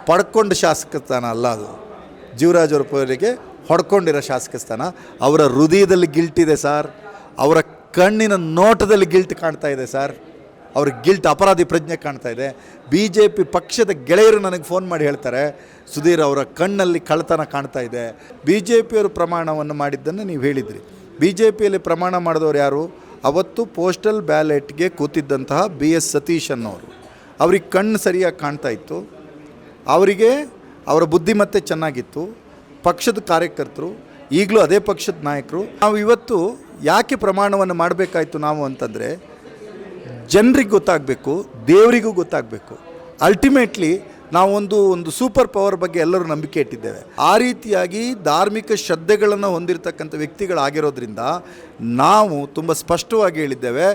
ಪಡ್ಕೊಂಡು ಶಾಸಕ ಸ್ಥಾನ ಅಲ್ಲ ಅದು. ಜೀವರಾಜ್ ಅವರಿಗೆ ಹೊಡ್ಕೊಂಡಿರೋ ಶಾಸಕ ಸ್ಥಾನ. ಅವರ ಹೃದಯದಲ್ಲಿ ಗಿಲ್ಟ್ ಇದೆ ಸರ್, ಅವರ ಕಣ್ಣಿನ ನೋಟದಲ್ಲಿ ಗಿಲ್ಟ್ ಕಾಣ್ತಾ ಇದೆ ಸರ್, ಅವ್ರ ಗಿಲ್ಟ್ ಅಪರಾಧಿ ಪ್ರಜ್ಞೆ ಕಾಣ್ತಾ ಇದೆ. BJP ಪಕ್ಷದ ಗೆಳೆಯರು ನನಗೆ ಫೋನ್ ಮಾಡಿ ಹೇಳ್ತಾರೆ, ಸುಧೀರ್ ಅವರ ಕಣ್ಣಲ್ಲಿ ಕಳ್ಳತನ ಕಾಣ್ತಾ ಇದೆ. BJPಯವರು ಪ್ರಮಾಣವನ್ನು ಮಾಡಿದ್ದನ್ನು ನೀವು ಹೇಳಿದ್ರಿ. BJPಯಲ್ಲಿ ಪ್ರಮಾಣ ಮಾಡಿದವರು ಯಾರು? ಅವತ್ತು ಪೋಸ್ಟಲ್ ಬ್ಯಾಲೆಟ್ಗೆ ಕೂತಿದ್ದಂತಹ BS ಸತೀಶ್ ಅನ್ನೋರು. ಅವ್ರಿಗೆ ಕಣ್ಣು ಸರಿಯಾಗಿ ಕಾಣ್ತಾ ಇತ್ತು, ಅವರಿಗೆ ಅವರ ಬುದ್ಧಿಮತ್ತೆ ಚೆನ್ನಾಗಿತ್ತು, ಪಕ್ಷದ ಕಾರ್ಯಕರ್ತರು, ಈಗಲೂ ಅದೇ ಪಕ್ಷದ ನಾಯಕರು. ನಾವು ಇವತ್ತು ಯಾಕೆ ಪ್ರಮಾಣವನ್ನು ಮಾಡಬೇಕಾಯ್ತು ನಾವು ಅಂತಂದರೆ, ಜನರಿಗೆ ಗೊತ್ತಾಗಬೇಕು, ದೇವರಿಗೂ ಗೊತ್ತಾಗಬೇಕು. ಅಲ್ಟಿಮೇಟ್ಲಿ ನಾವು ಒಂದು ಸೂಪರ್ ಪವರ್ ಬಗ್ಗೆ ಎಲ್ಲರೂ ನಂಬಿಕೆ ಇಟ್ಟಿದ್ದೇವೆ. ಆ ರೀತಿಯಾಗಿ ಧಾರ್ಮಿಕ ಶ್ರದ್ಧೆಗಳನ್ನು ಹೊಂದಿರತಕ್ಕಂಥ ವ್ಯಕ್ತಿಗಳಾಗಿರೋದ್ರಿಂದ ನಾವು ತುಂಬ ಸ್ಪಷ್ಟವಾಗಿ ಹೇಳಿದ್ದೇವೆ,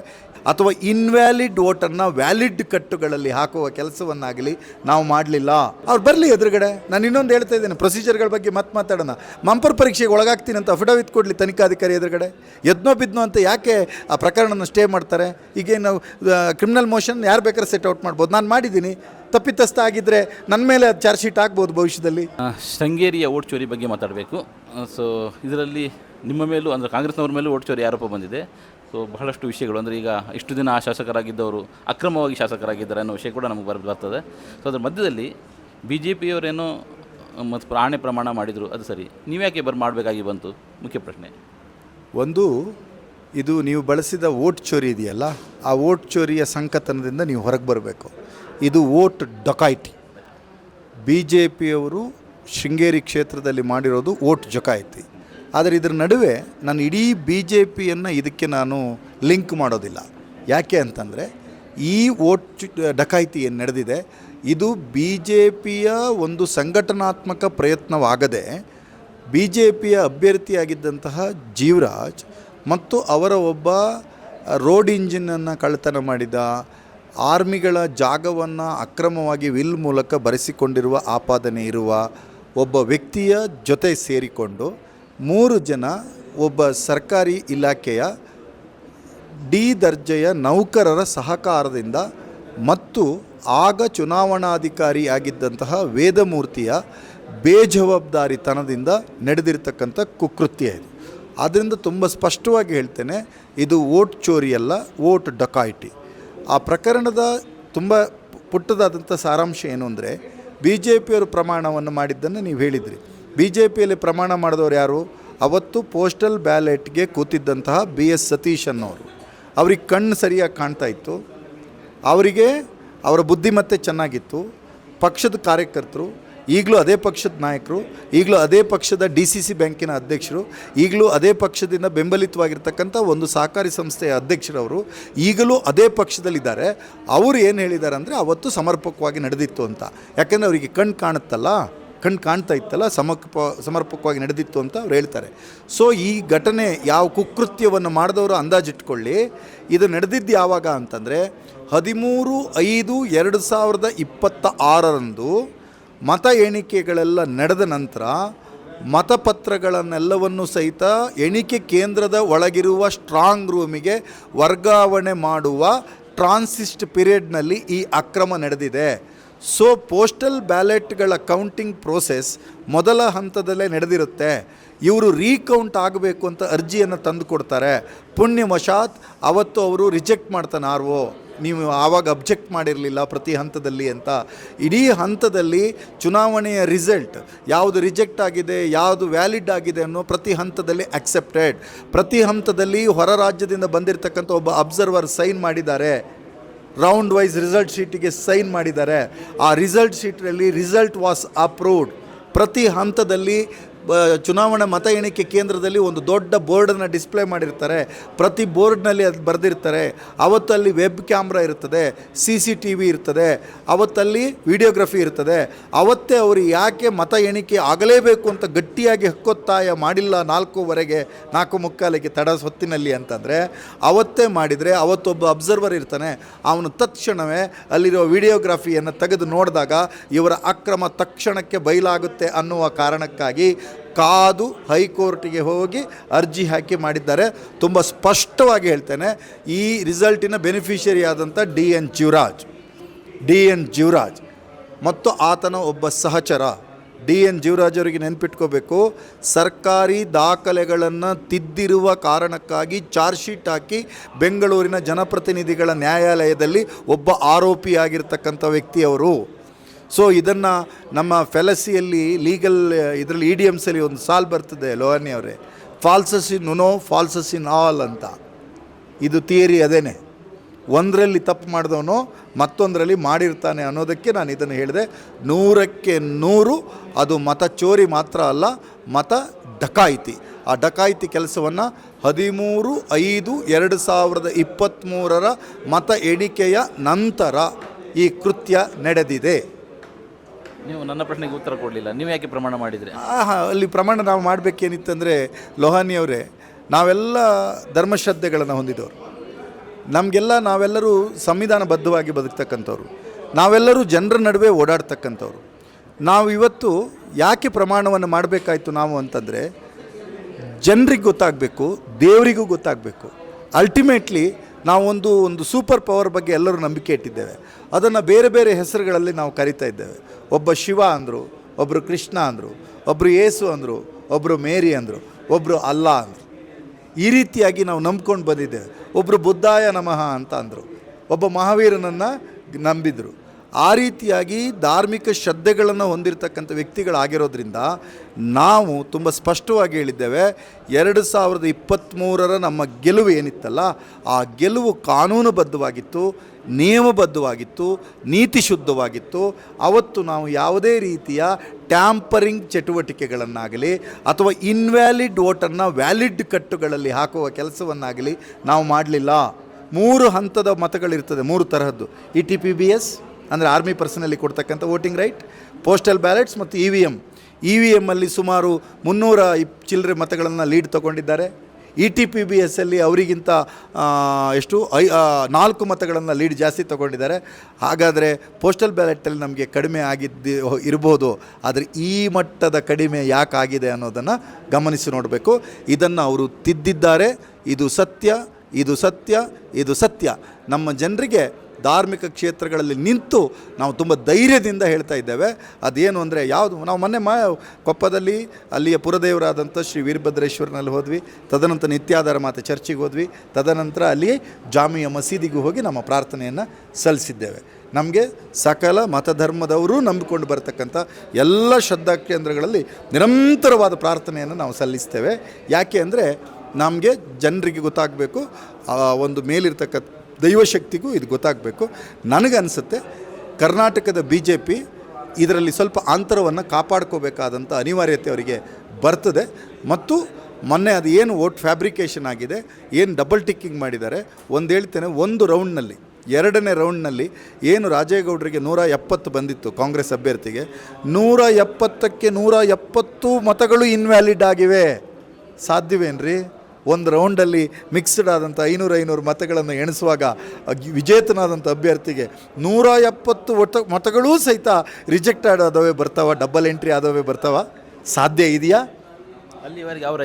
ಅಥವಾ ಇನ್ವ್ಯಾಲಿಡ್ ವೋಟನ್ನು ವ್ಯಾಲಿಡ್ ಕಟ್ಟುಗಳಲ್ಲಿ ಹಾಕುವ ಕೆಲಸವನ್ನಾಗಲಿ ನಾವು ಮಾಡಲಿಲ್ಲ. ಅವ್ರು ಬರಲಿ ಎದುರುಗಡೆ. ನಾನು ಇನ್ನೊಂದು ಹೇಳ್ತಾ ಇದ್ದೇನೆ, ಪ್ರೊಸೀಜರ್ಗಳ ಬಗ್ಗೆ ಮತ್ತೆ ಮಾತಾಡೋಣ. ಮಂಪರ್ ಪರೀಕ್ಷೆಗೆ ಒಳಗಾಗ್ತೀನಿ ಅಂತ ಅಫಿಡವಿಟ್ ಕೊಡಲಿ ತನಿಖಾಧಿಕಾರಿ ಎದುರುಗಡೆ. ಎದ್ನೋ ಬಿದ್ನೋ ಅಂತ ಯಾಕೆ ಆ ಪ್ರಕರಣನ ಸ್ಟೇ ಮಾಡ್ತಾರೆ? ಈಗೇನು ಕ್ರಿಮಿನಲ್ ಮೋಷನ್ ಯಾರು ಬೇಕಾದ್ರೆ ಸೆಟ್ ಔಟ್ ಮಾಡ್ಬೋದು. ನಾನು ಮಾಡಿದ್ದೀನಿ, ತಪ್ಪಿತಸ್ಥ ಆಗಿದ್ದರೆ ನನ್ನ ಮೇಲೆ ಅದು ಚಾರ್ಜ್ ಶೀಟ್ ಆಗ್ಬೋದು ಭವಿಷ್ಯದಲ್ಲಿ. ಶೃಂಗೇರಿಯ ಓಟ್ ಚೋರಿ ಬಗ್ಗೆ ಮಾತಾಡಬೇಕು. ಸೊ ಇದರಲ್ಲಿ ನಿಮ್ಮ ಮೇಲೂ ಅಂದರೆ ಕಾಂಗ್ರೆಸ್ನವ್ರ ಮೇಲೂ ಓಟ್ ಚೋರಿ ಆರೋಪ ಬಂದಿದೆ. ಸೊ ಬಹಳಷ್ಟು ವಿಷಯಗಳು, ಅಂದರೆ ಈಗ ಇಷ್ಟು ದಿನ ಶಾಸಕರಾಗಿದ್ದವರು ಅಕ್ರಮವಾಗಿ ಶಾಸಕರಾಗಿದ್ದಾರೆ ಅನ್ನೋ ವಿಷಯ ಕೂಡ ನಮಗೆ ಬರ್ತದೆ. ಸೊ ಅದರ ಮಧ್ಯದಲ್ಲಿ BJPಯವರೇನೋ ಮತ್ತು ಆಣೆ ಪ್ರಮಾಣ ಮಾಡಿದರು, ಅದು ಸರಿ, ನೀವ್ಯಾಕೆ ಮಾಡಬೇಕಾಗಿ ಬಂತು? ಮುಖ್ಯ ಪ್ರಶ್ನೆ ಒಂದು, ಇದು ನೀವು ಬಳಸಿದ ವೋಟ್ ಚೋರಿ ಇದೆಯಲ್ಲ, ಆ ವೋಟ್ ಚೋರಿಯ ಸಂಕತನದಿಂದ ನೀವು ಹೊರಗೆ ಬರಬೇಕು. ಇದು ವೋಟ್ ಡಕಾಯಿತಿ. BJPಯವರು ಶೃಂಗೇರಿ ಕ್ಷೇತ್ರದಲ್ಲಿ ಮಾಡಿರೋದು ವೋಟ್ ಜಕಾಯಿತಿ. ಆದರೆ ಇದರ ನಡುವೆ ನಾನು ಇಡೀ BJPಯನ್ನು ಇದಕ್ಕೆ ನಾನು ಲಿಂಕ್ ಮಾಡೋದಿಲ್ಲ. ಯಾಕೆ ಅಂತಂದರೆ, ಈ ವೋಟ್ ಡಕಾಯಿತಿ ಏನು ನಡೆದಿದೆ ಇದು BJPಯ ಒಂದು ಸಂಘಟನಾತ್ಮಕ ಪ್ರಯತ್ನವಾಗದೆ BJPಯ ಅಭ್ಯರ್ಥಿಯಾಗಿದ್ದಂತಹ ಜೀವರಾಜ್ ಮತ್ತು ಅವರ ಒಬ್ಬ ರೋಡ್ ಇಂಜಿನನ್ನು ಕಳ್ಳತನ ಮಾಡಿದ, ಆರ್ಮಿಗಳ ಜಾಗವನ್ನು ಅಕ್ರಮವಾಗಿ ವಿಲ್ ಮೂಲಕ ಬರೆಸಿಕೊಂಡಿರುವ ಆಪಾದನೆ ಇರುವ ಒಬ್ಬ ವ್ಯಕ್ತಿಯ ಜೊತೆ ಸೇರಿಕೊಂಡು 3 ಜನ ಒಬ್ಬ ಸರ್ಕಾರಿ ಇಲಾಖೆಯ D ದರ್ಜೆಯ ನೌಕರರ ಸಹಕಾರದಿಂದ ಮತ್ತು ಆಗ ಚುನಾವಣಾಧಿಕಾರಿ ಆಗಿದ್ದಂತಹ ವೇದಮೂರ್ತಿಯ ಬೇಜವಾಬ್ದಾರಿತನದಿಂದ ನಡೆದಿರ್ತಕ್ಕಂಥ ಕುಕೃತ್ಯ ಇದು. ಆದ್ದರಿಂದ ತುಂಬ ಸ್ಪಷ್ಟವಾಗಿ ಹೇಳ್ತೇನೆ, ಇದು ವೋಟ್ ಚೋರಿಯಲ್ಲ, ವೋಟ್ ಡಕಾಯಿಟಿ. ಆ ಪ್ರಕರಣದ ತುಂಬ ಪುಟ್ಟದಾದಂಥ ಸಾರಾಂಶ ಏನು ಅಂದರೆ, BJPಯವರು ಪ್ರಮಾಣವನ್ನು ಮಾಡಿದ್ದನ್ನು ನೀವು ಹೇಳಿದ್ರಿ. BJPಯಲ್ಲಿ ಪ್ರಮಾಣ ಮಾಡಿದವರು ಯಾರು? ಅವತ್ತು ಪೋಸ್ಟಲ್ ಬ್ಯಾಲೆಟ್ಗೆ ಕೂತಿದ್ದಂತಹ BS ಸತೀಶ್ ಅನ್ನೋರು. ಅವ್ರಿಗೆ ಕಣ್ಣು ಸರಿಯಾಗಿ ಕಾಣ್ತಾ ಇತ್ತು, ಅವರಿಗೆ ಅವರ ಬುದ್ಧಿಮತ್ತೆ ಚೆನ್ನಾಗಿತ್ತು, ಪಕ್ಷದ ಕಾರ್ಯಕರ್ತರು, ಈಗಲೂ ಅದೇ ಪಕ್ಷದ ನಾಯಕರು, ಈಗಲೂ ಅದೇ ಪಕ್ಷದ DCC ಬ್ಯಾಂಕಿನ ಅಧ್ಯಕ್ಷರು, ಈಗಲೂ ಅದೇ ಪಕ್ಷದಿಂದ ಬೆಂಬಲಿತವಾಗಿರ್ತಕ್ಕಂಥ ಒಂದು ಸಹಕಾರಿ ಸಂಸ್ಥೆಯ ಅಧ್ಯಕ್ಷರವರು ಈಗಲೂ ಅದೇ ಪಕ್ಷದಲ್ಲಿದ್ದಾರೆ. ಅವರು ಏನು ಹೇಳಿದ್ದಾರೆ ಅಂದರೆ, ಅವತ್ತು ಸಮರ್ಪಕವಾಗಿ ನಡೆದಿತ್ತು ಅಂತ. ಯಾಕೆಂದರೆ ಅವರಿಗೆ ಕಣ್ಣು ಕಾಣುತ್ತಲ್ಲ, ಕಣ್ಣು ಕಾಣ್ತಾ ಇತ್ತಲ್ಲ, ಸಮರ್ಪಕವಾಗಿ ನಡೆದಿತ್ತು ಅಂತ ಅವ್ರು ಹೇಳ್ತಾರೆ. ಸೊ ಈ ಘಟನೆ ಯಾವ ಕುಕೃತ್ಯವನ್ನು ಮಾಡಿದವರು ಅಂದಾಜಿಟ್ಕೊಳ್ಳಿ. ಇದು ನಡೆದಿದ್ದು ಯಾವಾಗ ಅಂತಂದರೆ 13/5/2026 ಮತ ಎಣಿಕೆಗಳೆಲ್ಲ ನಡೆದ ನಂತರ ಮತಪತ್ರಗಳನ್ನೆಲ್ಲವನ್ನು ಸಹಿತ ಎಣಿಕೆ ಕೇಂದ್ರದ ಒಳಗಿರುವ ಸ್ಟ್ರಾಂಗ್ ರೂಮಿಗೆ ವರ್ಗಾವಣೆ ಮಾಡುವ ಟ್ರಾನ್ಸಿಸ್ಟ್ ಪೀರಿಯಡ್ನಲ್ಲಿ ಈ ಅಕ್ರಮ ನಡೆದಿದೆ. ಸೊ ಪೋಸ್ಟಲ್ ಬ್ಯಾಲೆಟ್ಗಳ ಕೌಂಟಿಂಗ್ ಪ್ರೋಸೆಸ್ ಮೊದಲ ಹಂತದಲ್ಲೇ ನಡೆದಿರುತ್ತೆ. ಇವರು ರೀಕೌಂಟ್ ಆಗಬೇಕು ಅಂತ ಅರ್ಜಿಯನ್ನು ತಂದು ಕೊಡ್ತಾರೆ. ಪುಣ್ಯವಶಾತ್ ಅವತ್ತು ಅವರು ರಿಜೆಕ್ಟ್ ಮಾಡ್ತಾನೆ RO, ನೀವು ಆವಾಗ ಅಬ್ಜೆಕ್ಟ್ ಮಾಡಿರಲಿಲ್ಲ ಪ್ರತಿ ಹಂತದಲ್ಲಿ ಅಂತ. ಇಡೀ ಹಂತದಲ್ಲಿ ಚುನಾವಣೆಯ ರಿಸಲ್ಟ್ ಯಾವುದು ರಿಜೆಕ್ಟ್ ಆಗಿದೆ, ಯಾವುದು ವ್ಯಾಲಿಡ್ ಆಗಿದೆ ಅನ್ನೋ ಪ್ರತಿ ಹಂತದಲ್ಲಿ ಅಕ್ಸೆಪ್ಟೆಡ್. ಪ್ರತಿ ಹಂತದಲ್ಲಿ ಹೊರ ರಾಜ್ಯದಿಂದ ಬಂದಿರತಕ್ಕಂಥ ಒಬ್ಬ ಅಬ್ಸರ್ವರ್ ಸೈನ್ ಮಾಡಿದ್ದಾರೆ, ರೌಂಡ್ ವೈಸ್ ರಿಸಲ್ಟ್ ಶೀಟಿಗೆ ಸೈನ್ ಮಾಡಿದ್ದಾರೆ. ಆ ರಿಸಲ್ಟ್ ಶೀಟ್ನಲ್ಲಿ ರಿಸಲ್ಟ್ ವಾಸ್ ಅಪ್ರೂವ್ಡ್. ಪ್ರತಿ ಹಂತದಲ್ಲಿ ಚುನಾವಣಾ ಮತ ಎಣಿಕೆ ಕೇಂದ್ರದಲ್ಲಿ ಒಂದು ದೊಡ್ಡ ಬೋರ್ಡನ್ನು ಡಿಸ್ಪ್ಲೇ ಮಾಡಿರ್ತಾರೆ. ಪ್ರತಿ ಬೋರ್ಡ್ನಲ್ಲಿ ಅದು ಬರೆದಿರ್ತಾರೆ. ಅವತ್ತಲ್ಲಿ ವೆಬ್ ಕ್ಯಾಮ್ರಾ ಇರ್ತದೆ, CCTV ಇರ್ತದೆ, ಅವತ್ತಲ್ಲಿ ವಿಡಿಯೋಗ್ರಫಿ ಇರ್ತದೆ. ಅವತ್ತೇ ಅವರು ಯಾಕೆ ಮತ ಎಣಿಕೆ ಆಗಲೇಬೇಕು ಅಂತ ಗಟ್ಟಿಯಾಗಿ ಹಕ್ಕೊತ್ತಾಯ ಮಾಡಿಲ್ಲ 4:15 4:45 ತಡ ಹೊತ್ತಿನಲ್ಲಿ ಅಂತಂದರೆ, ಅವತ್ತೇ ಮಾಡಿದರೆ ಅವತ್ತೊಬ್ಬ ಅಬ್ಸರ್ವರ್ ಇರ್ತಾನೆ, ಅವನು ತಕ್ಷಣವೇ ಅಲ್ಲಿರೋ ವಿಡಿಯೋಗ್ರಫಿಯನ್ನು ತೆಗೆದು ನೋಡಿದಾಗ ಇವರ ಅಕ್ರಮ ತಕ್ಷಣಕ್ಕೆ ಬಯಲಾಗುತ್ತೆ ಅನ್ನುವ ಕಾರಣಕ್ಕಾಗಿ ಕಾದು ಹೈಕೋರ್ಟಿಗೆ ಹೋಗಿ ಅರ್ಜಿ ಹಾಕಿ ಮಾಡಿದ್ದಾರೆ. ತುಂಬ ಸ್ಪಷ್ಟವಾಗಿ ಹೇಳ್ತೇನೆ, ಈ ರಿಸಲ್ಟಿನ ಬೆನಿಫಿಷರಿ ಆದಂಥ ಡಿ ಎನ್ ಜೀವರಾಜ್ ಮತ್ತು ಆತನ ಒಬ್ಬ ಸಹಚರ DN ಜೀವರಾಜ್ ಅವರಿಗೆ ನೆನ್ಪಿಟ್ಕೋಬೇಕು, ಸರ್ಕಾರಿ ದಾಖಲೆಗಳನ್ನು ತಿದ್ದಿರುವ ಕಾರಣಕ್ಕಾಗಿ ಚಾರ್ಜ್ ಶೀಟ್ ಹಾಕಿ ಬೆಂಗಳೂರಿನ ಜನಪ್ರತಿನಿಧಿಗಳ ನ್ಯಾಯಾಲಯದಲ್ಲಿ ಒಬ್ಬ ಆರೋಪಿಯಾಗಿರ್ತಕ್ಕಂಥ ವ್ಯಕ್ತಿಯವರು. ಸೊ ಇದನ್ನು ನಮ್ಮ ಫೆಲಸಿಯಲ್ಲಿ ಲೀಗಲ್ ಇದರಲ್ಲಿ EDMಸಲ್ಲಿ ಒಂದು ಸಾಲ್ ಬರ್ತದೆ ಲೋಹಾನಿ ಅವರೇ, ಫಾಲ್ಸಸ್ ಇನ್ ನೋ ಫಾಲ್ಸಸ್ ಇನ್ ಆಲ್ ಅಂತ. ಇದು ಥಿಯರಿ ಅದೇನೆ, ಒಂದರಲ್ಲಿ ತಪ್ಪು ಮಾಡಿದವನು ಮತ್ತೊಂದರಲ್ಲಿ ಮಾಡಿರ್ತಾನೆ ಅನ್ನೋದಕ್ಕೆ ನಾನು ಇದನ್ನು ಹೇಳಿದೆ. 100ಕ್ಕೆ 100 ಅದು ಮತ ಚೋರಿ ಮಾತ್ರ ಅಲ್ಲ, ಮತ ಡಕಾಯಿತಿ. ಆ ಡಕಾಯಿತಿ ಕೆಲಸವನ್ನು 13/5/2023 ಮತ ಎಣಿಕೆಯ ನಂತರ ಈ ಕೃತ್ಯ ನಡೆದಿದೆ. ನೀವು ನನ್ನ ಪ್ರಶ್ನೆಗೆ ಉತ್ತರ ಕೊಡಲಿಲ್ಲ, ನೀವು ಯಾಕೆ ಪ್ರಮಾಣ ಮಾಡಿದರೆ? ಅಲ್ಲಿ ಪ್ರಮಾಣ ನಾವು ಮಾಡಬೇಕೇನಿತ್ತಂದರೆ ಲೋಹಾನಿ ಅವರೇ, ನಾವೆಲ್ಲ ಧರ್ಮಶ್ರದ್ಧೆಗಳನ್ನು ಹೊಂದಿದವರು, ನಾವೆಲ್ಲರೂ ಸಂವಿಧಾನಬದ್ಧವಾಗಿ ಬದುಕ್ತಕ್ಕಂಥವ್ರು, ನಾವೆಲ್ಲರೂ ಜನರ ನಡುವೆ ಓಡಾಡ್ತಕ್ಕಂಥವ್ರು. ನಾವು ಇವತ್ತು ಯಾಕೆ ಪ್ರಮಾಣವನ್ನು ಮಾಡಬೇಕಾಯ್ತು ನಾವು ಅಂತಂದರೆ, ಜನರಿಗೆ ಗೊತ್ತಾಗಬೇಕು, ದೇವರಿಗೂ ಗೊತ್ತಾಗಬೇಕು. ಅಲ್ಟಿಮೇಟ್ಲಿ ನಾವು ಒಂದು ಸೂಪರ್ ಪವರ್ ಬಗ್ಗೆ ಎಲ್ಲರೂ ನಂಬಿಕೆ ಇಟ್ಟಿದ್ದೇವೆ. ಅದನ್ನು ಬೇರೆ ಬೇರೆ ಹೆಸರುಗಳಲ್ಲಿ ನಾವು ಕರಿತಾ ಇದ್ದೇವೆ. ಒಬ್ಬ ಶಿವ ಅಂದರು, ಒಬ್ಬರು ಕೃಷ್ಣ ಅಂದರು, ಒಬ್ಬರು ಯೇಸು ಅಂದರು, ಒಬ್ಬರು ಮೇರಿ ಅಂದರು, ಒಬ್ಬರು ಅಲ್ಲಾ ಅಂದರು. ಈ ರೀತಿಯಾಗಿ ನಾವು ನಂಬ್ಕೊಂಡು ಬಂದಿದ್ದೇವೆ. ಒಬ್ಬರು ಬುದ್ಧಾಯ ನಮಃ ಅಂತ ಅಂದರು, ಒಬ್ಬ ಮಹಾವೀರನನ್ನು ನಂಬಿದರು. ಆ ರೀತಿಯಾಗಿ ಧಾರ್ಮಿಕ ಶ್ರದ್ಧೆಗಳನ್ನು ಹೊಂದಿರತಕ್ಕಂಥ ವ್ಯಕ್ತಿಗಳಾಗಿರೋದ್ರಿಂದ ನಾವು ತುಂಬ ಸ್ಪಷ್ಟವಾಗಿ ಹೇಳಿದ್ದೇವೆ, 2023 ನಮ್ಮ ಗೆಲುವು ಏನಿತ್ತಲ್ಲ, ಆ ಗೆಲುವು ಕಾನೂನುಬದ್ಧವಾಗಿತ್ತು, ನಿಯಮಬದ್ಧವಾಗಿತ್ತು, ನೀತಿ ಶುದ್ಧವಾಗಿತ್ತು. ಅವತ್ತು ನಾವು ಯಾವುದೇ ರೀತಿಯ ಟ್ಯಾಂಪರಿಂಗ್ ಚಟುವಟಿಕೆಗಳನ್ನಾಗಲಿ ಅಥವಾ ಇನ್ವ್ಯಾಲಿಡ್ ವೋಟನ್ನು ವ್ಯಾಲಿಡ್ ಕಟ್ಟುಗಳಲ್ಲಿ ಹಾಕುವ ಕೆಲಸವನ್ನಾಗಲಿ ನಾವು ಮಾಡಲಿಲ್ಲ. 3 ಹಂತದ ಮತಗಳಿರ್ತದೆ, 3 ತರಹದ್ದು. ETPBS ಅಂದರೆ ಆರ್ಮಿ ಪರ್ಸನಲ್ಲಿ ಕೊಡ್ತಕ್ಕಂಥ ವೋಟಿಂಗ್ ರೈಟ್, ಪೋಸ್ಟಲ್ ಬ್ಯಾಲೆಟ್ಸ್ ಮತ್ತು EVM ಅಲ್ಲಿ ಸುಮಾರು 300 ಚಿಲ್ಲರೆ ಮತಗಳನ್ನು ಲೀಡ್ ತೊಗೊಂಡಿದ್ದಾರೆ. ETPBSಲ್ಲಿ ಅವರಿಗಿಂತ 4 ಮತಗಳನ್ನು ಲೀಡ್ ಜಾಸ್ತಿ ತೊಗೊಂಡಿದ್ದಾರೆ. ಹಾಗಾದರೆ ಪೋಸ್ಟಲ್ ಬ್ಯಾಲೆಟಲ್ಲಿ ನಮಗೆ ಕಡಿಮೆ ಇರ್ಬೋದು, ಆದರೆ ಈ ಮಟ್ಟದ ಕಡಿಮೆ ಯಾಕಾಗಿದೆ ಅನ್ನೋದನ್ನು ಗಮನಿಸಿ ನೋಡಬೇಕು. ಇದನ್ನು ಅವರು ತಿದ್ದಿದ್ದಾರೆ. ಇದು ಸತ್ಯ, ಇದು ಸತ್ಯ, ಇದು ಸತ್ಯ. ನಮ್ಮ ಜನರಿಗೆ ಧಾರ್ಮಿಕ ಕ್ಷೇತ್ರಗಳಲ್ಲಿ ನಿಂತು ನಾವು ತುಂಬ ಧೈರ್ಯದಿಂದ ಹೇಳ್ತಾ ಇದ್ದೇವೆ. ಅದೇನು ಅಂದರೆ ಯಾವುದು, ನಾವು ಮೊನ್ನೆ ಕೊಪ್ಪದಲ್ಲಿ ಅಲ್ಲಿಯ ಪುರದೇವರಾದಂಥ ಶ್ರೀ ವೀರಭದ್ರೇಶ್ವರನಲ್ಲಿ ಹೋದ್ವಿ, ತದನಂತರ ನಿತ್ಯಾಧಾರ ಮಾತೆ ಚರ್ಚಿಗೆ ಹೋದ್ವಿ, ತದನಂತರ ಅಲ್ಲಿ ಜಾಮಿಯಾ ಮಸೀದಿಗೂ ಹೋಗಿ ನಮ್ಮ ಪ್ರಾರ್ಥನೆಯನ್ನು ಸಲ್ಲಿಸಿದ್ದೇವೆ. ನಮಗೆ ಸಕಲ ಮತಧರ್ಮದವರು ನಂಬಿಕೊಂಡು ಬರತಕ್ಕಂಥ ಎಲ್ಲ ಶ್ರದ್ಧಾ ಕೇಂದ್ರಗಳಲ್ಲಿ ನಿರಂತರವಾದ ಪ್ರಾರ್ಥನೆಯನ್ನು ನಾವು ಸಲ್ಲಿಸ್ತೇವೆ. ಯಾಕೆ ಅಂದರೆ ನಮಗೆ ಜನರಿಗೆ ಗೊತ್ತಾಗಬೇಕು, ಒಂದು ಮೇಲಿರ್ತಕ್ಕಂಥ ದೈವಶಕ್ತಿಗೂ ಇದು ಗೊತ್ತಾಗಬೇಕು. ನನಗನ್ಸುತ್ತೆ ಕರ್ನಾಟಕದ BJP ಇದರಲ್ಲಿ ಸ್ವಲ್ಪ ಅಂತರವನ್ನು ಕಾಪಾಡ್ಕೋಬೇಕಾದಂಥ ಅನಿವಾರ್ಯತೆ ಅವರಿಗೆ ಬರ್ತದೆ. ಮತ್ತು ಮೊನ್ನೆ ಅದು ಏನು ವೋಟ್ ಫ್ಯಾಬ್ರಿಕೇಷನ್ ಆಗಿದೆ, ಏನು ಡಬಲ್ ಟಿಕ್ಕಿಂಗ್ ಮಾಡಿದ್ದಾರೆ, ಒಂದು ಹೇಳ್ತೇನೆ, ಒಂದು ರೌಂಡ್ನಲ್ಲಿ, 2ನೇ ರೌಂಡ್ನಲ್ಲಿ ಏನು ರಾಜೇಗೌಡರಿಗೆ 170 ಬಂದಿತ್ತು ಕಾಂಗ್ರೆಸ್ ಅಭ್ಯರ್ಥಿಗೆ, 170ಕ್ಕೆ 170 ಮತಗಳು ಇನ್ವ್ಯಾಲಿಡ್ ಆಗಿವೆ. ಸಾಧ್ಯವೇನ್ರಿ? ಒಂದು ರೌಂಡಲ್ಲಿ ಮಿಕ್ಸ್ಡ್ ಆದಂಥ 500 ಮತಗಳನ್ನು ಎಣಿಸುವಾಗ ವಿಜೇತನಾದಂಥ ಅಭ್ಯರ್ಥಿಗೆ 170 ಮತಗಳೂ ಸಹಿತ ರಿಜೆಕ್ಟೆಡ್ ಆದವೇ ಬರ್ತಾವ, ಡಬಲ್ ಎಂಟ್ರಿ ಆದವೇ ಬರ್ತಾವ? ಸಾಧ್ಯ ಇದೆಯಾ? ಅಲ್ಲಿವರೆಗೆ ಅವ್ರ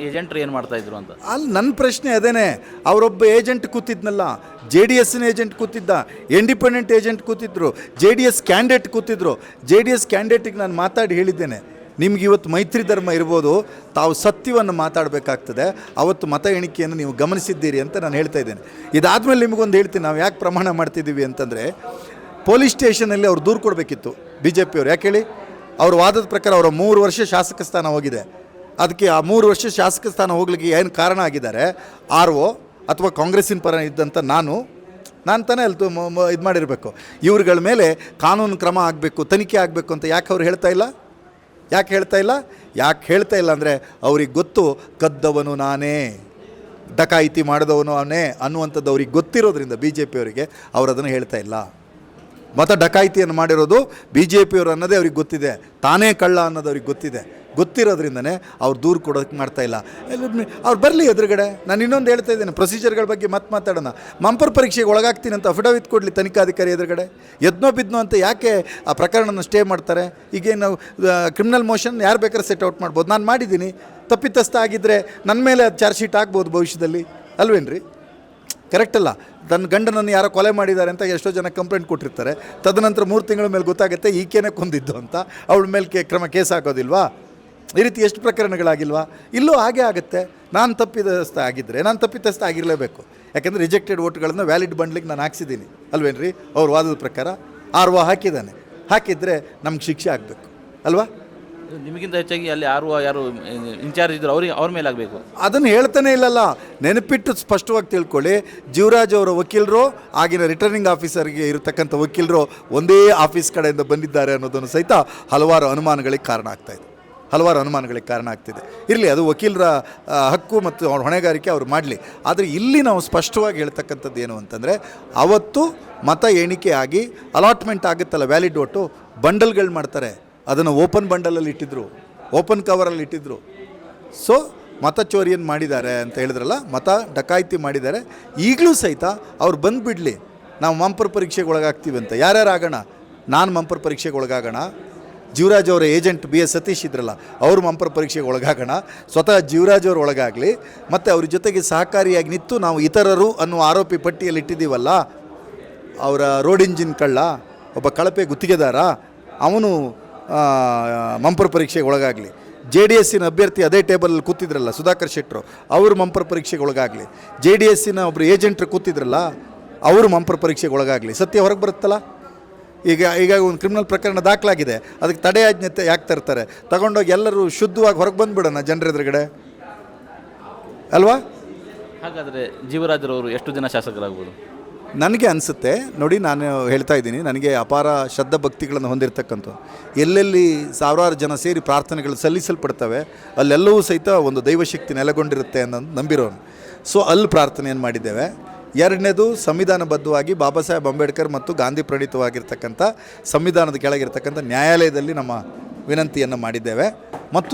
ಏಜೆಂಟ್ರು ಏನು ಮಾಡ್ತಾಯಿದ್ರು ಅಂತ ಅಲ್ಲಿ ನನ್ನ ಪ್ರಶ್ನೆ ಅದೇನೆ. ಅವರೊಬ್ಬ ಏಜೆಂಟ್ ಕೂತಿದ್ನಲ್ಲ, JDSನ ಏಜೆಂಟ್ ಕೂತಿದ್ದ, ಇಂಡಿಪೆಂಡೆಂಟ್ ಏಜೆಂಟ್ ಕೂತಿದ್ರು, JDS ಕ್ಯಾಂಡಿಡೇಟ್ ಕೂತಿದ್ರು. JDS ಕ್ಯಾಂಡಿಡೇಟಿಗೆ ನಾನು ಮಾತಾಡಿ ಹೇಳಿದ್ದೇನೆ, ನಿಮ್ಗೆ ಇವತ್ತು ಮೈತ್ರಿ ಧರ್ಮ ಇರ್ಬೋದು, ತಾವು ಸತ್ಯವನ್ನು ಮಾತಾಡಬೇಕಾಗ್ತದೆ. ಅವತ್ತು ಮತ ಎಣಿಕೆಯನ್ನು ನೀವು ಗಮನಿಸಿದ್ದೀರಿ ಅಂತ ನಾನು ಹೇಳ್ತಾ ಇದ್ದೇನೆ. ಇದಾದಮೇಲೆ ನಿಮಗೊಂದು ಹೇಳ್ತೀನಿ, ನಾವು ಯಾಕೆ ಪ್ರಮಾಣ ಮಾಡ್ತಿದ್ದೀವಿ ಅಂತಂದರೆ, ಪೊಲೀಸ್ ಸ್ಟೇಷನಲ್ಲಿ ಅವ್ರು ದೂರು ಕೊಡಬೇಕಿತ್ತು BJP ಅವರು. ಯಾಕೆ ಹೇಳಿ? ಅವ್ರ ವಾದದ ಪ್ರಕಾರ ಅವರ 3 ವರ್ಷ ಶಾಸಕ ಸ್ಥಾನ ಹೋಗಿದೆ. ಅದಕ್ಕೆ ಆ 3 ವರ್ಷ ಶಾಸಕ ಸ್ಥಾನ ಹೋಗ್ಲಿಕ್ಕೆ ಏನು ಕಾರಣ ಆಗಿದ್ದಾರೆ? RO ಅಥವಾ ಕಾಂಗ್ರೆಸ್ಸಿನ ಪರ ಇದ್ದಂಥ ನಾನು ತಾನೇ ಅಲ್ಲಿ ಇದು ಮಾಡಿರಬೇಕು. ಇವ್ರುಗಳ ಮೇಲೆ ಕಾನೂನು ಕ್ರಮ ಆಗಬೇಕು, ತನಿಖೆ ಆಗಬೇಕು ಅಂತ ಯಾಕೆ ಅವ್ರು ಹೇಳ್ತಾ ಇಲ್ಲ? ಯಾಕೆ ಹೇಳ್ತಾ ಇಲ್ಲ ಅಂದರೆ ಅವ್ರಿಗೆ ಗೊತ್ತು, ಕದ್ದವನು ನಾನೇ, ಡಕಾಯಿತಿ ಮಾಡಿದವನು ಅವನೇ ಅನ್ನುವಂಥದ್ದು ಅವ್ರಿಗೆ ಗೊತ್ತಿರೋದ್ರಿಂದ BJP ಅವರಿಗೆ ಅವ್ರು ಅದನ್ನು ಹೇಳ್ತಾ ಇಲ್ಲ. ಮತ ಡಕಾಯಿತಿಯನ್ನು ಮಾಡಿರೋದು BJP ಅವರು ಅನ್ನೋದೇ ಅವ್ರಿಗೆ ಗೊತ್ತಿದೆ, ತಾನೇ ಕಳ್ಳ ಅನ್ನೋದು ಅವ್ರಿಗೆ ಗೊತ್ತಿರೋದ್ರಿಂದನೇ ಅವ್ರು ದೂರು ಕೊಡೋಕ್ಕೆ ಮಾಡ್ತಾ ಇಲ್ಲ. ಅವ್ರು ಬರಲಿ ಎದುರುಗಡೆ. ನಾನು ಇನ್ನೊಂದು ಹೇಳ್ತಾ ಇದ್ದೇನೆ, ಪ್ರೊಸೀಜರ್ಗಳ ಬಗ್ಗೆ ಮಾತಾಡೋಣ. ಮಂಪರ್ ಪರೀಕ್ಷೆಗೆ ಒಳಗಾಗ್ತೀನಿ ಅಂತ ಅಫಿಡವಿಟ್ ಕೊಡಲಿ ತನಿಖಾಧಿಕಾರಿ ಎದುರುಗಡೆ. ಬಿದ್ನೋ ಅಂತ ಯಾಕೆ ಆ ಪ್ರಕರಣನ ಸ್ಟೇ ಮಾಡ್ತಾರೆ? ಈಗೇನು ಕ್ರಿಮಿನಲ್ ಮೋಷನ್ ಯಾರು ಬೇಕಾದ್ರೆ ಸೆಟ್ ಔಟ್ ಮಾಡ್ಬೋದು. ನಾನು ಮಾಡಿದ್ದೀನಿ, ತಪ್ಪಿತಸ್ಥ ಆಗಿದ್ದರೆ ನನ್ನ ಮೇಲೆ ಅದು ಚಾರ್ಜ್ ಶೀಟ್ ಆಗ್ಬೋದು ಭವಿಷ್ಯದಲ್ಲಿ, ಅಲ್ವೇನ್ರಿ? ಕರೆಕ್ಟ್ ಅಲ್ಲ. ತನ್ನ ಗಂಡನನ್ನು ಯಾರೋ ಕೊಲೆ ಮಾಡಿದ್ದಾರೆ ಅಂತ ಎಷ್ಟೋ ಜನ ಕಂಪ್ಲೇಂಟ್ ಕೊಟ್ಟಿರ್ತಾರೆ. ತದನಂತರ 3 ತಿಂಗಳ ಮೇಲೆ ಗೊತ್ತಾಗುತ್ತೆ ಈಕೆನೇ ಕೊಂದಿದ್ದು ಅಂತ. ಅವಳ ಮೇಲೆ ಕೇಸ್ ಹಾಕೋದಿಲ್ವಾ? ಈ ರೀತಿ ಎಷ್ಟು ಪ್ರಕರಣಗಳಾಗಿಲ್ವಾ? ಇಲ್ಲೂ ಹಾಗೆ ಆಗುತ್ತೆ. ನಾನು ತಪ್ಪಿತಸ್ಥ ಆಗಿರಲೇಬೇಕು. ಯಾಕೆಂದರೆ ರಿಜೆಕ್ಟೆಡ್ ವೋಟ್ಗಳನ್ನು ವ್ಯಾಲಿಡ್ ಬಂಡ್ಲಿಗೆ ನಾನು ಹಾಕ್ಸಿದ್ದೀನಿ ಅಲ್ವೇನ್ರಿ? ಅವ್ರ ವಾದದ ಪ್ರಕಾರ ಆರ್ ಒ ಹಾಕಿದ್ದರೆ ನಮ್ಗೆ ಶಿಕ್ಷೆ ಆಗಬೇಕು ಅಲ್ವಾ? ನಿಮಗಿಂತ ಹೆಚ್ಚಾಗಿ ಅಲ್ಲಿ ಯಾರು ಇನ್ಚಾರ್ಜ್ ಇದ್ರು ಅವ್ರ ಮೇಲೆ ಆಗಬೇಕು. ಅದನ್ನು ಹೇಳ್ತಾನೆ ಇಲ್ಲಲ್ಲ. ನೆನಪಿಟ್ಟು ಸ್ಪಷ್ಟವಾಗಿ ತಿಳ್ಕೊಳ್ಳಿ. ಜೀವರಾಜ್ ಅವರ ವಕೀಲರು, ಆಗಿನ ರಿಟರ್ನಿಂಗ್ ಆಫೀಸರ್ಗೆ ಇರತಕ್ಕಂಥ ವಕೀಲರು ಒಂದೇ ಆಫೀಸ್ ಕಡೆಯಿಂದ ಬಂದಿದ್ದಾರೆ ಅನ್ನೋದನ್ನು ಸಹಿತ ಹಲವಾರು ಅನುಮಾನಗಳಿಗೆ ಕಾರಣ ಆಗ್ತಿದೆ. ಇರಲಿ, ಅದು ವಕೀಲರ ಹಕ್ಕು ಮತ್ತು ಅವ್ರ ಹೊಣೆಗಾರಿಕೆ ಅವ್ರು ಮಾಡಲಿ. ಆದರೆ ಇಲ್ಲಿ ನಾವು ಸ್ಪಷ್ಟವಾಗಿ ಹೇಳ್ತಕ್ಕಂಥದ್ದು ಏನು ಅಂತಂದರೆ, ಅವತ್ತು ಮತ ಎಣಿಕೆ ಆಗಿ ಅಲಾಟ್ಮೆಂಟ್ ಆಗುತ್ತಲ್ಲ ವ್ಯಾಲಿಡ್ ಓಟು, ಬಂಡಲ್ಗಳು ಮಾಡ್ತಾರೆ. ಅದನ್ನು ಓಪನ್ ಬಂಡಲಲ್ಲಿ ಇಟ್ಟಿದ್ರು, ಓಪನ್ ಕವರಲ್ಲಿ ಇಟ್ಟಿದ್ರು. ಸೊ ಮತ ಚೋರಿಯನ್ನು ಮಾಡಿದ್ದಾರೆ ಅಂತ ಹೇಳಿದ್ರಲ್ಲ, ಮತ ಡಕಾಯಿತಿ ಮಾಡಿದ್ದಾರೆ. ಈಗಲೂ ಸಹಿತ ಅವ್ರು ಬಂದುಬಿಡಲಿ, ನಾವು ಮಂಪರ್ ಪರೀಕ್ಷೆಗೆ ಒಳಗಾಗ್ತೀವಿ ಅಂತ. ಯಾರ್ಯಾರು ಆಗೋಣ? ನಾನು ಮಂಪರ್ ಪರೀಕ್ಷೆಗೆ ಒಳಗಾಗೋಣ, ಜೀವರಾಜ್ ಅವರ ಏಜೆಂಟ್ BS ಸತೀಶ್ ಇದ್ರಲ್ಲ ಅವರು ಮಂಪರ್ ಪರೀಕ್ಷೆಗೆ ಒಳಗಾಗೋಣ, ಸ್ವತಃ ಜೀವರಾಜ್ ಅವರು ಒಳಗಾಗಲಿ. ಮತ್ತು ಅವ್ರ ಜೊತೆಗೆ ಸಹಕಾರಿಯಾಗಿ ನಿಂತು ನಾವು ಇತರರು ಅನ್ನುವ ಆರೋಪಿ ಪಟ್ಟಿಯಲ್ಲಿ ಇಟ್ಟಿದ್ದೀವಲ್ಲ, ಅವರ ರೋಡ್ ಇಂಜಿನ್ ಕಳ್ಳ, ಒಬ್ಬ ಕಳಪೆ ಗುತ್ತಿಗೆದಾರ, ಅವನು ಮಂಪರ್ ಪರೀಕ್ಷೆಗೆ ಒಳಗಾಗಲಿ. JDSನ ಅಭ್ಯರ್ಥಿ ಅದೇ ಟೇಬಲಲ್ಲಿ ಕೂತಿದ್ರಲ್ಲ ಸುಧಾಕರ್ ಶೆಟ್ಟರು, ಅವರು ಮಂಪರ್ ಪರೀಕ್ಷೆಗೆ ಒಳಗಾಗಲಿ. JDSನ ಒಬ್ಬರು ಏಜೆಂಟ್ರು ಕೂತಿದ್ರಲ್ಲ ಅವರು ಮಂಪರ್ ಪರೀಕ್ಷೆಗೆ ಒಳಗಾಗಲಿ. ಸತ್ಯ ಹೊರಗೆ ಬರುತ್ತಲ್ಲ. ಈಗ ಒಂದು ಕ್ರಿಮಿನಲ್ ಪ್ರಕರಣ ದಾಖಲಾಗಿದೆ, ಅದಕ್ಕೆ ತಡೆಯಾಜ್ಞೆ ಯಾಕೆ ತರ್ತಾರೆ? ತಗೊಂಡೋಗಿ ಎಲ್ಲರೂ ಶುದ್ಧವಾಗಿ ಹೊರಗೆ ಬಂದುಬಿಡೋಣ ಜನರ ಎದುರುಗಡೆ ಅಲ್ವಾ? ಹಾಗಾದರೆ ಜೀವರಾಜರವರು ಎಷ್ಟು ದಿನ ಶಾಸಕರಾಗ್ಬೋದು? ನನಗೆ ಅನಿಸುತ್ತೆ ನೋಡಿ, ನಾನು ಹೇಳ್ತಾ ಇದ್ದೀನಿ, ನನಗೆ ಅಪಾರ ಶ್ರದ್ಧಾ ಭಕ್ತಿಗಳನ್ನು ಹೊಂದಿರತಕ್ಕಂಥ, ಎಲ್ಲೆಲ್ಲಿ ಸಾವಿರಾರು ಜನ ಸೇರಿ ಪ್ರಾರ್ಥನೆಗಳು ಸಲ್ಲಿಸಲ್ಪಡ್ತವೆ ಅಲ್ಲೆಲ್ಲವೂ ಸಹಿತ ಒಂದು ದೈವಶಕ್ತಿ ನೆಲೆಗೊಂಡಿರುತ್ತೆ ಅನ್ನೋದು ನಂಬಿರೋನು. ಸೊ ಅಲ್ಲಿ ಪ್ರಾರ್ಥನೆಯನ್ನು ಮಾಡಿದ್ದೇವೆ. ಎರಡನೇದು, ಸಂವಿಧಾನಬದ್ಧವಾಗಿ ಬಾಬಾ ಸಾಹೇಬ್ ಅಂಬೇಡ್ಕರ್ ಮತ್ತು ಗಾಂಧಿ ಪ್ರಣೀತವಾಗಿರ್ತಕ್ಕಂಥ ಸಂವಿಧಾನದ ಕೆಳಗಿರ್ತಕ್ಕಂಥ ನ್ಯಾಯಾಲಯದಲ್ಲಿ ನಮ್ಮ ವಿನಂತಿಯನ್ನು ಮಾಡಿದ್ದೇವೆ. ಮತ್ತು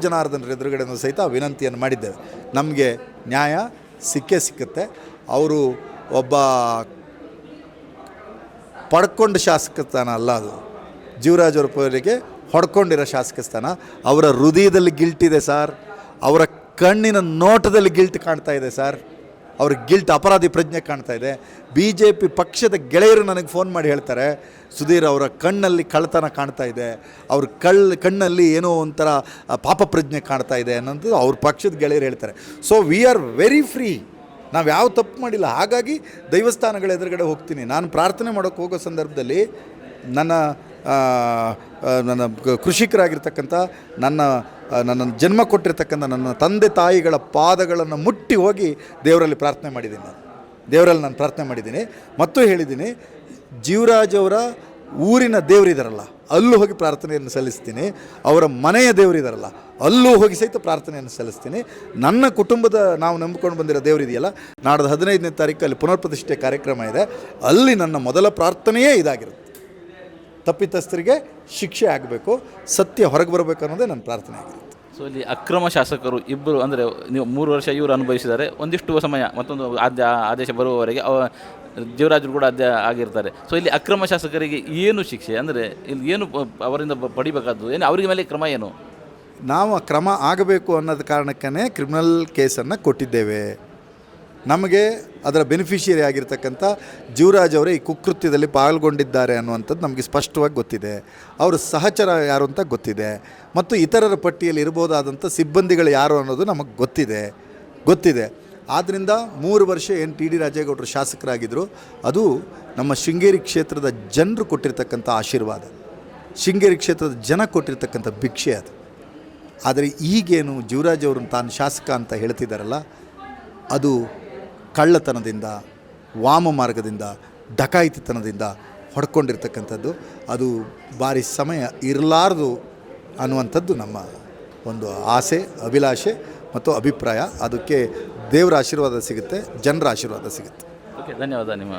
ಜನಾರ್ದನರ ಎದುರುಗಡೆನೂ ಸಹಿತ ವಿನಂತಿಯನ್ನು ಮಾಡಿದ್ದೇವೆ. ನಮಗೆ ನ್ಯಾಯ ಸಿಕ್ಕುತ್ತೆ. ಅವರು ಒಬ್ಬ ಪಡ್ಕೊಂಡ ಶಾಸಕ ಸ್ಥಾನ ಅಲ್ಲ, ಅದು ಜೀವರಾಜ್ ಅವರ ಪವರಿಗೆ ಹೊಡ್ಕೊಂಡಿರೋ ಶಾಸಕ ಸ್ಥಾನ. ಅವರ ಹೃದಯದಲ್ಲಿ ಗಿಲ್ಟ್ ಇದೆ ಸರ್, ಅವರ ಕಣ್ಣಿನ ನೋಟದಲ್ಲಿ ಗಿಲ್ಟ್ ಕಾಣ್ತಾ ಇದೆ ಸರ್, ಅವ್ರ ಗಿಲ್ಟ್ ಅಪರಾಧಿ ಪ್ರಜ್ಞೆ ಕಾಣ್ತಾ ಇದೆ. BJP ಪಕ್ಷದ ಗೆಳೆಯರು ನನಗೆ ಫೋನ್ ಮಾಡಿ ಹೇಳ್ತಾರೆ, ಸುಧೀರ್ ಅವರ ಕಣ್ಣಲ್ಲಿ ಕಳ್ಳತನ ಕಾಣ್ತಾ ಇದೆ, ಅವ್ರ ಕಣ್ಣಲ್ಲಿ ಏನೋ ಒಂಥರ ಪಾಪ ಪ್ರಜ್ಞೆ ಕಾಣ್ತಾ ಇದೆ ಅನ್ನೋದು ಅವ್ರ ಪಕ್ಷದ ಗೆಳೆಯರು ಹೇಳ್ತಾರೆ. So we are very free, ನಾವು ಯಾವ ತಪ್ಪು ಮಾಡಿಲ್ಲ. ಹಾಗಾಗಿ ದೈವಸ್ಥಾನಗಳ ಎದುರುಗಡೆ ಹೋಗ್ತೀನಿ. ನಾನು ಪ್ರಾರ್ಥನೆ ಮಾಡೋಕ್ಕೆ ಹೋಗೋ ಸಂದರ್ಭದಲ್ಲಿ ನನ್ನ ಕೃಷಿಕರಾಗಿರ್ತಕ್ಕಂಥ ನನ್ನ ಜನ್ಮ ಕೊಟ್ಟಿರ್ತಕ್ಕಂಥ ನನ್ನ ತಂದೆ ತಾಯಿಗಳ ಪಾದಗಳನ್ನು ಮುಟ್ಟಿ ಹೋಗಿ ದೇವರಲ್ಲಿ ಪ್ರಾರ್ಥನೆ ಮಾಡಿದ್ದೀನಿ. ಮತ್ತು ಹೇಳಿದ್ದೀನಿ, ಜೀವರಾಜ್ ಅವರ ಊರಿನ ದೇವರಿದಾರಲ್ಲ ಅಲ್ಲೂ ಹೋಗಿ ಪ್ರಾರ್ಥನೆಯನ್ನು ಸಲ್ಲಿಸ್ತೀನಿ, ಅವರ ಮನೆಯ ದೇವರಿದಾರಲ್ಲ ಅಲ್ಲೂ ಹೋಗಿ ಸಹಿತ ಪ್ರಾರ್ಥನೆಯನ್ನು ಸಲ್ಲಿಸ್ತೀನಿ. ನನ್ನ ಕುಟುಂಬದ ನಾವು ನಂಬಿಕೊಂಡು ಬಂದಿರೋ ದೇವರಿದೆಯಲ್ಲ, ನಾಡ್ದು 15ನೇ ತಾರೀಕು ಅಲ್ಲಿ ಪುನರ್ಪ್ರತಿಷ್ಠೆ ಕಾರ್ಯಕ್ರಮ ಇದೆ, ಅಲ್ಲಿ ನನ್ನ ಮೊದಲ ಪ್ರಾರ್ಥನೆಯೇ ಇದಾಗಿರುತ್ತೆ. ತಪ್ಪಿತಸ್ಥರಿಗೆ ಶಿಕ್ಷೆ ಆಗಬೇಕು, ಸತ್ಯ ಹೊರಗೆ ಬರಬೇಕು ಅನ್ನೋದೇ ನನ್ನ ಪ್ರಾರ್ಥನೆ ಆಗಿರುತ್ತೆ. ಸೊ ಇಲ್ಲಿ ಅಕ್ರಮ ಶಾಸಕರು ಇಬ್ಬರು, ಅಂದರೆ ನೀವು 3 ವರ್ಷ ಇವರು ಅನುಭವಿಸಿದ್ದಾರೆ, ಒಂದಿಷ್ಟು ಸಮಯ ಮತ್ತೊಂದು ಆದೇಶ ಬರುವವರೆಗೆ ಜೀವರಾಜರು ಕೂಡ ಆಗಿರ್ತಾರೆ. ಸೊ ಇಲ್ಲಿ ಅಕ್ರಮ ಶಾಸಕರಿಗೆ ಏನು ಶಿಕ್ಷೆ, ಅಂದರೆ ಇಲ್ಲಿ ಏನು ಅವರಿಂದ ಪಡಿಬೇಕಾದ್ದು, ಏನು ಅವರಿಗೆ ಮೇಲೆ ಕ್ರಮ ಏನು? ನಾವು ಕ್ರಮ ಆಗಬೇಕು ಅನ್ನೋದು ಕಾರಣಕ್ಕೇ ಕ್ರಿಮಿನಲ್ ಕೇಸನ್ನು ಕೊಟ್ಟಿದ್ದೇವೆ. ನಮಗೆ ಅದರ ಬೆನಿಫಿಷಿಯರಿ ಆಗಿರ್ತಕ್ಕಂಥ ಜೀವರಾಜ್ ಅವರೇ ಈ ಕುಕೃತ್ಯದಲ್ಲಿ ಪಾಲ್ಗೊಂಡಿದ್ದಾರೆ ಅನ್ನುವಂಥದ್ದು ನಮಗೆ ಸ್ಪಷ್ಟವಾಗಿ ಗೊತ್ತಿದೆ. ಅವರು ಸಹಚರ ಯಾರು ಅಂತ ಗೊತ್ತಿದೆ, ಮತ್ತು ಇತರರ ಪಟ್ಟಿಯಲ್ಲಿ ಇರ್ಬೋದಾದಂಥ ಸಿಬ್ಬಂದಿಗಳು ಯಾರು ಅನ್ನೋದು ನಮಗೆ ಗೊತ್ತಿದೆ. ಆದ್ದರಿಂದ 3 ವರ್ಷ ಏನು TD ರಾಜೇಗೌಡರು ಶಾಸಕರಾಗಿದ್ದರು, ಅದು ನಮ್ಮ ಶೃಂಗೇರಿ ಕ್ಷೇತ್ರದ ಜನರು ಕೊಟ್ಟಿರ್ತಕ್ಕಂಥ ಆಶೀರ್ವಾದ, ಶೃಂಗೇರಿ ಕ್ಷೇತ್ರದ ಜನ ಕೊಟ್ಟಿರ್ತಕ್ಕಂಥ ಭಿಕ್ಷೆ ಅದು. ಆದರೆ ಈಗೇನು ಜೀವರಾಜ್ ಅವ್ರನ್ನ ತಾನು ಶಾಸಕ ಅಂತ ಹೇಳ್ತಿದ್ದಾರಲ್ಲ, ಅದು ಕಳ್ಳತನದಿಂದ, ವಾಮ ಮಾರ್ಗದಿಂದ, ಡಕಾಯಿತಿತನದಿಂದ ಹೊಡ್ಕೊಂಡಿರ್ತಕ್ಕಂಥದ್ದು. ಅದು ಭಾರಿ ಸಮಯ ಇರಲಾರ್ದು ಅನ್ನುವಂಥದ್ದು ನಮ್ಮ ಒಂದು ಆಸೆ, ಅಭಿಲಾಷೆ ಮತ್ತು ಅಭಿಪ್ರಾಯ. ಅದಕ್ಕೆ ದೇವರ ಆಶೀರ್ವಾದ ಸಿಗುತ್ತೆ, ಜನರ ಆಶೀರ್ವಾದ ಸಿಗುತ್ತೆ. ಓಕೆ, ಧನ್ಯವಾದ ನಿಮ್ಮ